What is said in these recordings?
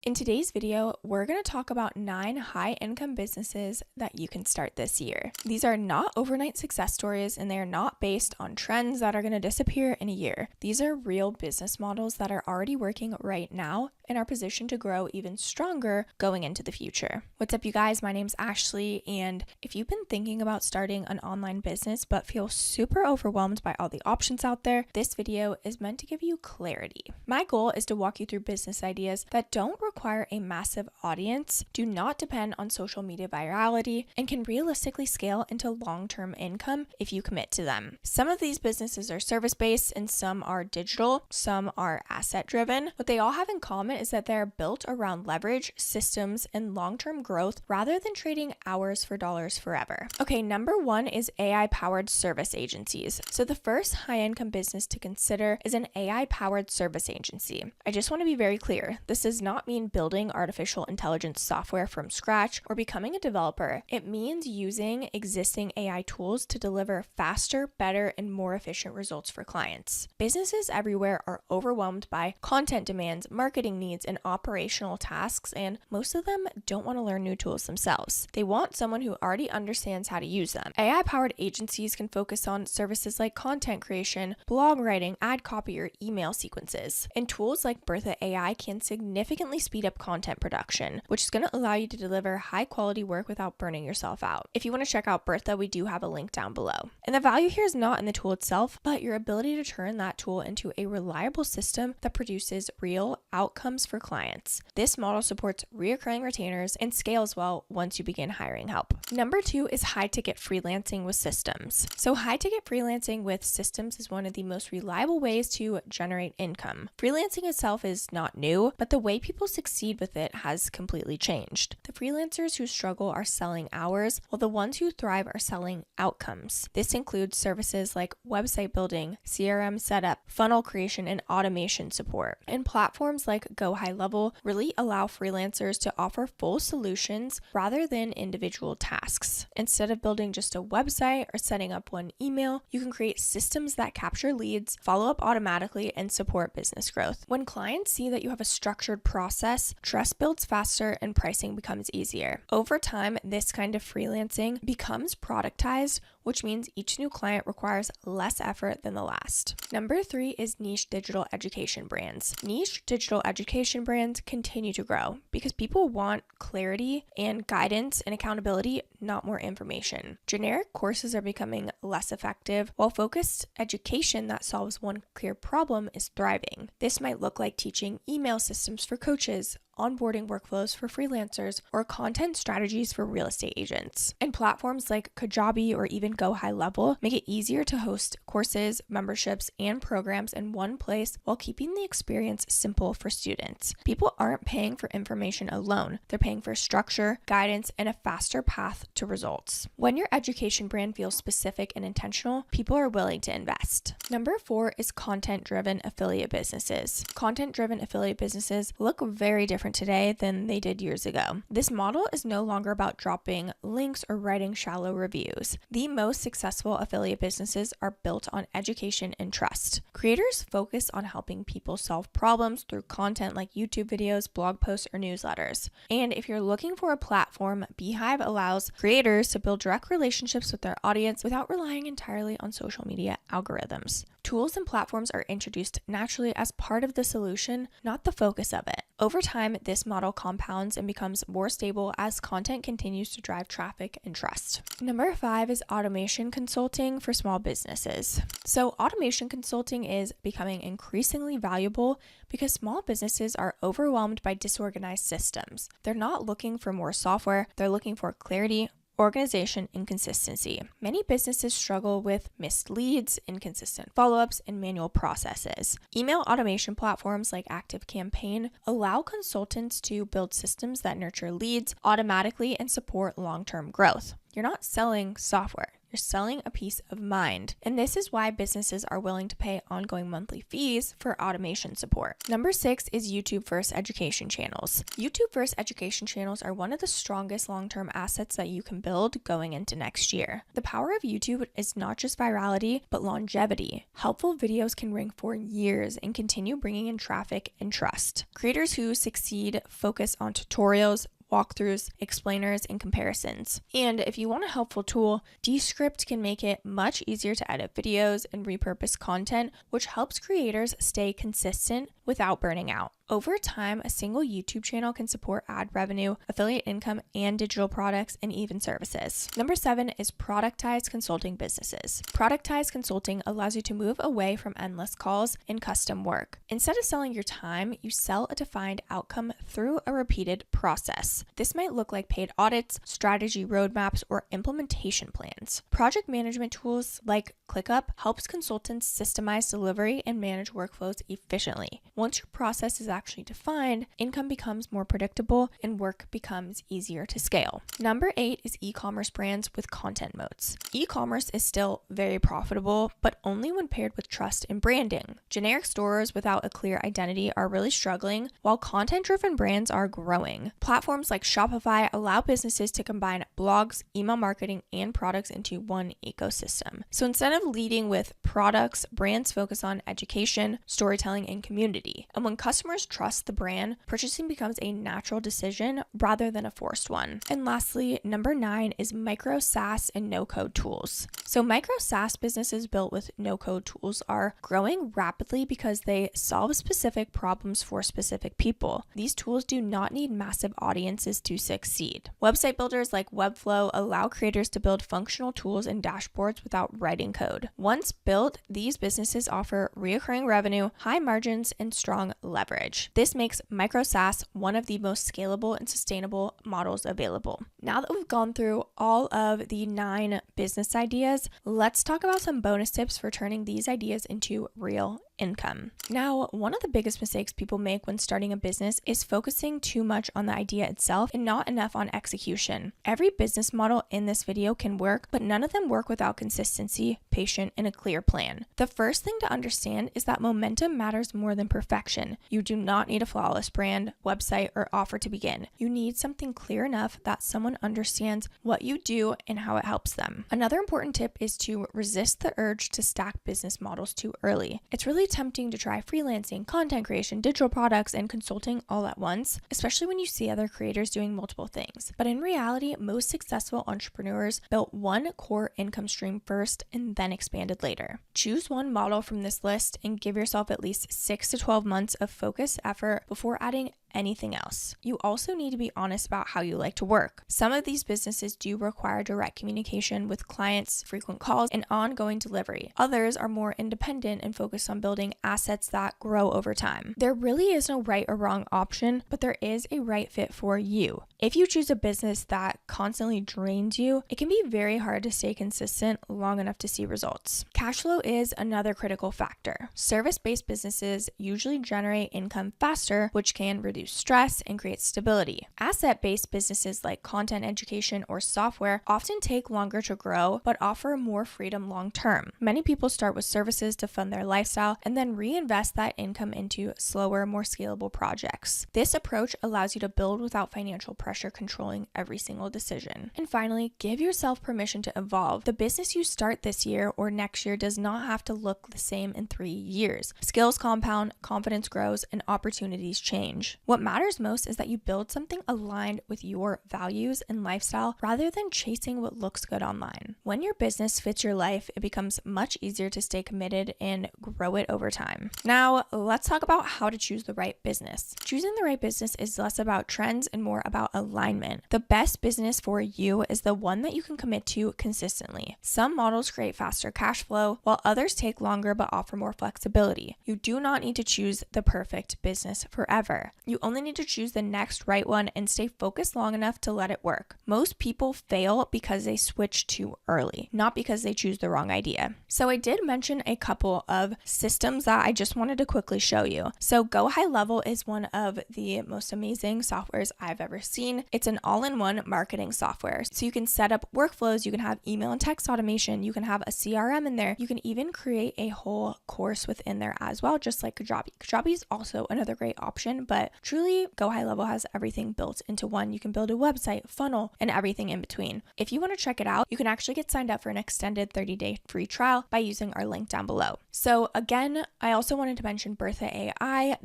In today's video, we're going to talk about 9 high-income businesses that you can start this year. These are not overnight success stories, and they are not based on trends that are going to disappear in a year. These are real business models that are already working right now and are positioned to grow even stronger going into the future. What's up, you guys? My name's Ashley, and if you've been thinking about starting an online business but feel super overwhelmed by all the options out there, this video is meant to give you clarity. My goal is to walk you through business ideas that don't require a massive audience, do not depend on social media virality, and can realistically scale into long-term income if you commit to them. Some of these businesses are service-based and some are digital, some are asset-driven. What they all have in common is that they're built around leverage, systems, and long-term growth rather than trading hours for dollars forever. Okay, number 1 is AI-powered service agencies. So the first high-income business to consider is an AI-powered service agency. I just want to be very clear. This does not mean building artificial intelligence software from scratch or becoming a developer. It means using existing AI tools to deliver faster, better, and more efficient results for clients. Businesses everywhere are overwhelmed by content demands, marketing needs, and operational tasks, and most of them don't want to learn new tools themselves. They want someone who already understands how to use them. AI-powered agencies can focus on services like content creation, blog writing, ad copy, or email sequences. And tools like Bertha AI can significantly speed up content production, which is going to allow you to deliver high quality work without burning yourself out. If you want to check out Bertha, we do have a link down below. And the value here is not in the tool itself, but your ability to turn that tool into a reliable system that produces real outcomes for clients. This model supports recurring retainers and scales well once you begin hiring help. Number 2 is high ticket freelancing with systems. So high ticket freelancing with systems is one of the most reliable ways to generate income. Freelancing itself is not new, but the way people succeed with it has completely changed. The freelancers who struggle are selling hours, while the ones who thrive are selling outcomes. This includes services like website building, CRM setup, funnel creation, and automation support. And platforms like Go High Level really allow freelancers to offer full solutions rather than individual tasks. Instead of building just a website or setting up one email, you can create systems that capture leads, follow up automatically, and support business growth. When clients see that you have a structured process, trust builds faster and pricing becomes easier. Over time, this kind of freelancing becomes productized, which means each new client requires less effort than the last. Number 3 is niche digital education brands. Niche digital education brands continue to grow because people want clarity and guidance and accountability, not more information. Generic courses are becoming less effective, while focused education that solves one clear problem is thriving. This might look like teaching email systems for coaches, onboarding workflows for freelancers, or content strategies for real estate agents. And platforms like Kajabi or even Go High Level make it easier to host courses, memberships, and programs in one place while keeping the experience simple for students. People aren't paying for information alone. They're paying for structure, guidance, and a faster path to results. When your education brand feels specific and intentional, people are willing to invest. Number 4 is content-driven affiliate businesses. Content-driven affiliate businesses look very different today than they did years ago. This model is no longer about dropping links or writing shallow reviews. The most successful affiliate businesses are built on education and trust. Creators focus on helping people solve problems through content like YouTube videos, blog posts, or newsletters. And if you're looking for a platform, Beehiiv allows creators to build direct relationships with their audience without relying entirely on social media algorithms. Tools and platforms are introduced naturally as part of the solution, not the focus of it. Over time, this model compounds and becomes more stable as content continues to drive traffic and trust. Number 5 is automation consulting for small businesses. So automation consulting is becoming increasingly valuable because small businesses are overwhelmed by disorganized systems. They're not looking for more software, they're looking for clarity, organization, and consistency. Many businesses struggle with missed leads, inconsistent follow-ups, and manual processes. Email automation platforms like ActiveCampaign allow consultants to build systems that nurture leads automatically and support long-term growth. You're not selling software. You're selling a peace of mind. And this is why businesses are willing to pay ongoing monthly fees for automation support. Number 6 is YouTube first education channels. YouTube first education channels are one of the strongest long-term assets that you can build going into next year. The power of YouTube is not just virality, but longevity. Helpful videos can rank for years and continue bringing in traffic and trust. Creators who succeed focus on tutorials, walkthroughs, explainers, and comparisons. And if you want a helpful tool, Descript can make it much easier to edit videos and repurpose content, which helps creators stay consistent without burning out. Over time, a single YouTube channel can support ad revenue, affiliate income, and digital products, and even services. Number 7 is productized consulting businesses. Productized consulting allows you to move away from endless calls and custom work. Instead of selling your time, you sell a defined outcome through a repeated process. This might look like paid audits, strategy roadmaps, or implementation plans. Project management tools like ClickUp helps consultants systemize delivery and manage workflows efficiently. Once your process is actually defined, income becomes more predictable and work becomes easier to scale. Number 8 is e-commerce brands with content moats. E-commerce is still very profitable, but only when paired with trust and branding. Generic stores without a clear identity are really struggling, while content-driven brands are growing. Platforms like Shopify allow businesses to combine blogs, email marketing, and products into one ecosystem. So instead of leading with products, brands focus on education, storytelling, and community. And when customers trust the brand, purchasing becomes a natural decision rather than a forced one. And lastly, number 9 is micro-SaaS and no-code tools. So micro-SaaS businesses built with no-code tools are growing rapidly because they solve specific problems for specific people. These tools do not need massive audiences to succeed. Website builders like Webflow allow creators to build functional tools and dashboards without writing code. Once built, these businesses offer recurring revenue, high margins, and strong leverage. This makes micro-SaaS one of the most scalable and sustainable models available. Now that we've gone through all of the 9 business ideas, let's talk about some bonus tips for turning these ideas into real income. Now, one of the biggest mistakes people make when starting a business is focusing too much on the idea itself and not enough on execution. Every business model in this video can work, but none of them work without consistency, patience, and a clear plan. The first thing to understand is that momentum matters more than perfection. You do not need a flawless brand, website, or offer to begin. You need something clear enough that someone understands what you do and how it helps them. Another important tip is to resist the urge to stack business models too early. It's really tempting to try freelancing, content creation, digital products, and consulting all at once, especially when you see other creators doing multiple things. But in reality, most successful entrepreneurs built one core income stream first and then expanded later. Choose one model from this list and give yourself at least 6 to 12 months of focused effort before adding anything else. You also need to be honest about how you like to work. Some of these businesses do require direct communication with clients, frequent calls, and ongoing delivery. Others are more independent and focused on building assets that grow over time. There really is no right or wrong option, but there is a right fit for you. If you choose a business that constantly drains you, it can be very hard to stay consistent long enough to see results. Cash flow is another critical factor. Service-based businesses usually generate income faster, which can reduce stress and create stability. Asset-based businesses like content education or software often take longer to grow, but offer more freedom long-term. Many people start with services to fund their lifestyle and then reinvest that income into slower, more scalable projects. This approach allows you to build without financial pressure controlling every single decision. And finally, give yourself permission to evolve. The business you start this year or next year does not have to look the same in 3 years. Skills compound, confidence grows, and opportunities change. What matters most is that you build something aligned with your values and lifestyle rather than chasing what looks good online. When your business fits your life, it becomes much easier to stay committed and grow it over time. Now, let's talk about how to choose the right business. Choosing the right business is less about trends and more about alignment. The best business for you is the one that you can commit to consistently. Some models create faster cash flow, while others take longer but offer more flexibility. You do not need to choose the perfect business forever. You only need to choose the next right one and stay focused long enough to let it work. Most people fail because they switch too early, not because they choose the wrong idea. So I did mention a couple of systems that I just wanted to quickly show you. So Go High Level is one of the most amazing softwares I've ever seen. It's an all-in-one marketing software. So you can set up workflows, you can have email and text automation, you can have a CRM in there, you can even create a whole course within there as well, just like Kajabi. Kajabi is also another great option, but truly Go High Level has everything built into one. You can build a website, funnel, and everything in between. If you want to check it out, you can actually get signed up for an extended 30-day free trial by using our link down below. So again, I also wanted to mention Bertha AI.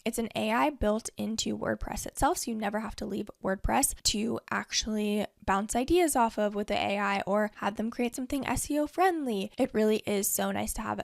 It's an AI built into WordPress itself, so you never have to leave WordPress to actually bounce ideas off of with the AI or have them create something SEO friendly. It really is so nice to have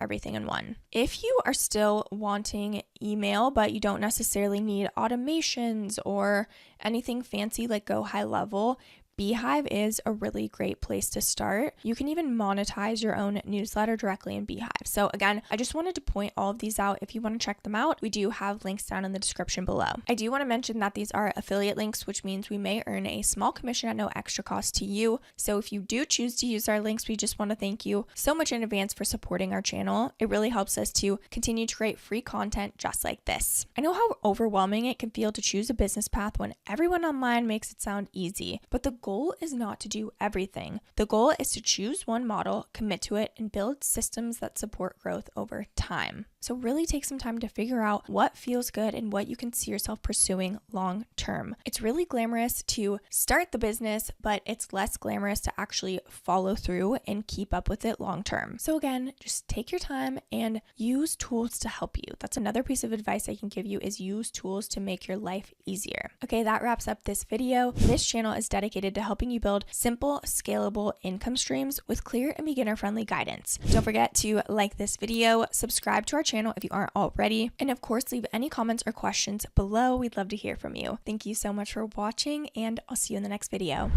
everything in one. If you are still wanting email, but you don't necessarily need automations or anything fancy like Go High Level, Beehiiv is a really great place to start. You can even monetize your own newsletter directly in Beehiiv. So again, I just wanted to point all of these out. If you want to check them out, we do have links down in the description below. I do want to mention that these are affiliate links, which means we may earn a small commission at no extra cost to you. So if you do choose to use our links, we just want to thank you so much in advance for supporting our channel. It really helps us to continue to create free content just like this. I know how overwhelming it can feel to choose a business path when everyone online makes it sound easy, but the goal is not to do everything. The goal is to choose one model, commit to it, and build systems that support growth over time. So really take some time to figure out what feels good and what you can see yourself pursuing long term. It's really glamorous to start the business, but it's less glamorous to actually follow through and keep up with it long term. So again, just take your time and use tools to help you. That's another piece of advice I can give you, is use tools to make your life easier. Okay, that wraps up this video. This channel is dedicated to helping you build simple, scalable income streams with clear and beginner-friendly guidance. Don't forget to like this video, subscribe to our channel if you aren't already, and of course, leave any comments or questions below. We'd love to hear from you. Thank you so much for watching, and I'll see you in the next video.